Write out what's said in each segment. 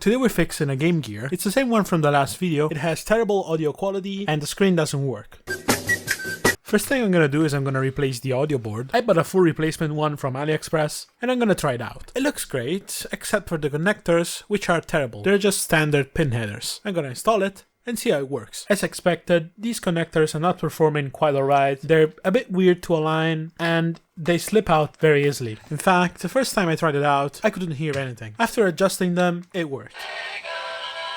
Today we're fixing a Game Gear. It's the same one from the last video. It has terrible audio quality and the screen doesn't work. First thing I'm gonna do is I'm gonna replace the audio board. I bought a full replacement one from AliExpress and I'm gonna try it out. It looks great, except for the connectors, which are terrible. They're just standard pin headers. I'm gonna install it and see how it works. As expected, these connectors are not performing quite alright. They're a bit weird to align and they slip out very easily. In fact, the first time I tried it out, I couldn't hear anything. After adjusting them, it worked.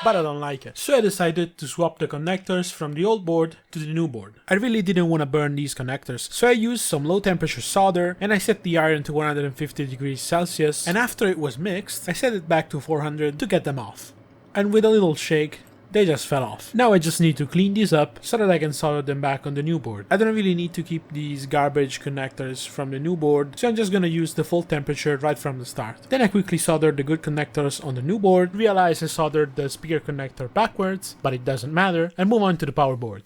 But I don't like it. So I decided to swap the connectors from the old board to the new board. I really didn't want to burn these connectors, so I used some low temperature solder and I set the iron to 150 degrees Celsius, and after it was mixed, I set it back to 400 to get them off. And with a little shake, they just fell off. Now I just need to clean these up so that I can solder them back on the new board. I don't really need to keep these garbage connectors from the new board, so I'm just gonna use the full temperature right from the start. Then I quickly soldered the good connectors on the new board, realized I soldered the speaker connector backwards, but it doesn't matter, and move on to the power board.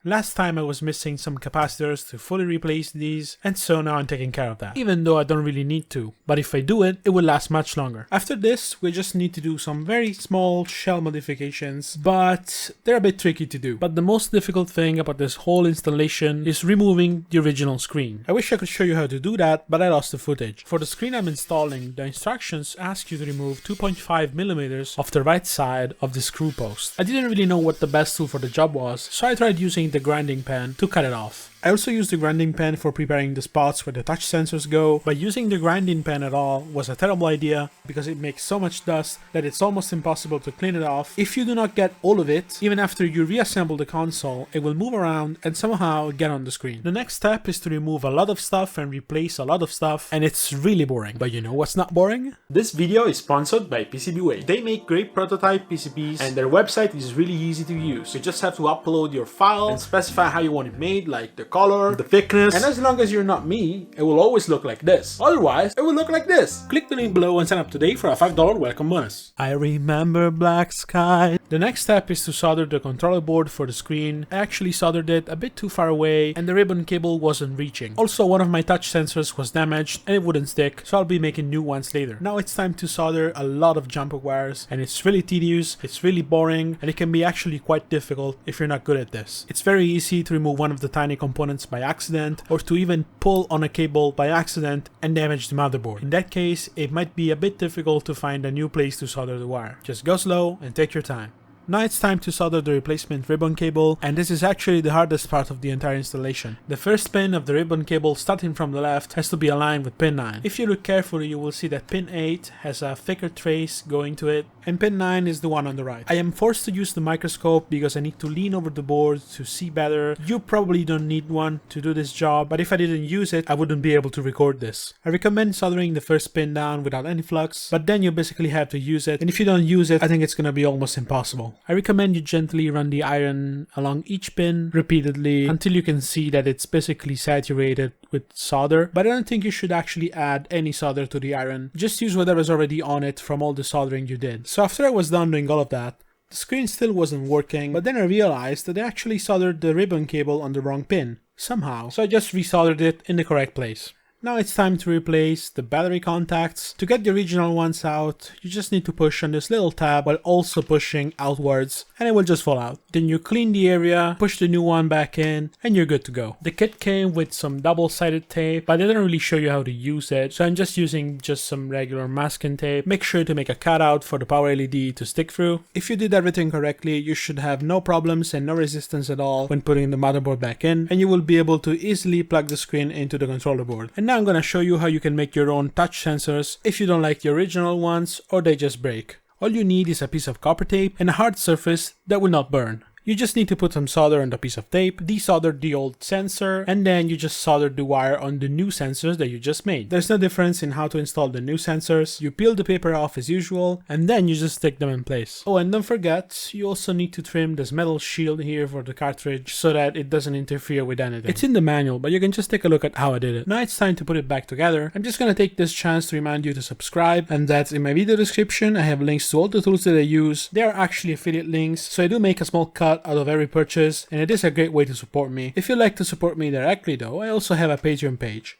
Last time I was missing some capacitors to fully replace these, and so now I'm taking care of that. Even though I don't really need to, but if I do it, it will last much longer. After this, we just need to do some very small shell modifications, but they're a bit tricky to do. But the most difficult thing about this whole installation is removing the original screen. I wish I could show you how to do that, but I lost the footage. For the screen I'm installing, the instructions ask you to remove 2.5mm of the right side of the screw post. I didn't really know what the best tool for the job was, so I tried using the grinding pen to cut it off. I also used the grinding pen for preparing the spots where the touch sensors go, but using the grinding pen at all was a terrible idea because it makes so much dust that it's almost impossible to clean it off. If you do not get all of it, even after you reassemble the console, it will move around and somehow get on the screen. The next step is to remove a lot of stuff and replace a lot of stuff, and it's really boring. But you know what's not boring? This video is sponsored by PCBWay. They make great prototype PCBs and their website is really easy to use. You just have to upload your file and specify how you want it made, like the color, the thickness, and as long as you're not me, it will always look like this. Otherwise, it will look like this. Click the link below and sign up today for a $5 welcome bonus. I remember black sky. The next step is to solder the controller board for the screen. I actually soldered it a bit too far away and the ribbon cable wasn't reaching. Also, one of my touch sensors was damaged and it wouldn't stick, so I'll be making new ones later. Now it's time to solder a lot of jumper wires, and it's really tedious, it's really boring, and it can be actually quite difficult if you're not good at this. It's very easy to remove one of the tiny components by accident, or to even pull on a cable by accident and damage the motherboard. In that case, it might be a bit difficult to find a new place to solder the wire. Just go slow and take your time. Now it's time to solder the replacement ribbon cable, and this is actually the hardest part of the entire installation. The first pin of the ribbon cable starting from the left has to be aligned with pin 9. If you look carefully, you will see that pin 8 has a thicker trace going to it, and pin 9 is the one on the right. I am forced to use the microscope because I need to lean over the board to see better. You probably don't need one to do this job, but if I didn't use it, I wouldn't be able to record this. I recommend soldering the first pin down without any flux, but then you basically have to use it, and if you don't use it, I think it's gonna be almost impossible. I recommend you gently run the iron along each pin repeatedly until you can see that it's basically saturated with solder, but I don't think you should actually add any solder to the iron. Just use whatever's already on it from all the soldering you did. So after I was done doing all of that, the screen still wasn't working, but then I realized that I actually soldered the ribbon cable on the wrong pin somehow, so I just resoldered it in the correct place. Now it's time to replace the battery contacts. To get the original ones out, you just need to push on this little tab while also pushing outwards, and it will just fall out. Then you clean the area, push the new one back in, and you're good to go. The kit came with some double-sided tape, but I didn't really show you how to use it, so I'm just using some regular masking tape. Make sure to make a cutout for the power LED to stick through. If you did everything correctly, you should have no problems and no resistance at all when putting the motherboard back in, and you will be able to easily plug the screen into the controller board. And now I'm gonna show you how you can make your own touch sensors if you don't like the original ones or they just break. All you need is a piece of copper tape and a hard surface that will not burn. You just need to put some solder on the piece of tape, desolder the old sensor, and then you just solder the wire on the new sensors that you just made. There's no difference in how to install the new sensors. You peel the paper off as usual, and then you just stick them in place. Oh, and don't forget, you also need to trim this metal shield here for the cartridge so that it doesn't interfere with anything. It's in the manual, but you can just take a look at how I did it. Now it's time to put it back together. I'm just gonna take this chance to remind you to subscribe, and that in my video description I have links to all the tools that I use. They are actually affiliate links, so I do make a small cut out of every purchase, and it is a great way to support me. If you'd like to support me directly though, I also have a Patreon page.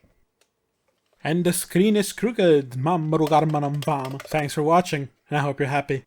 And the screen is crooked. Thanks for watching, and I hope you're happy.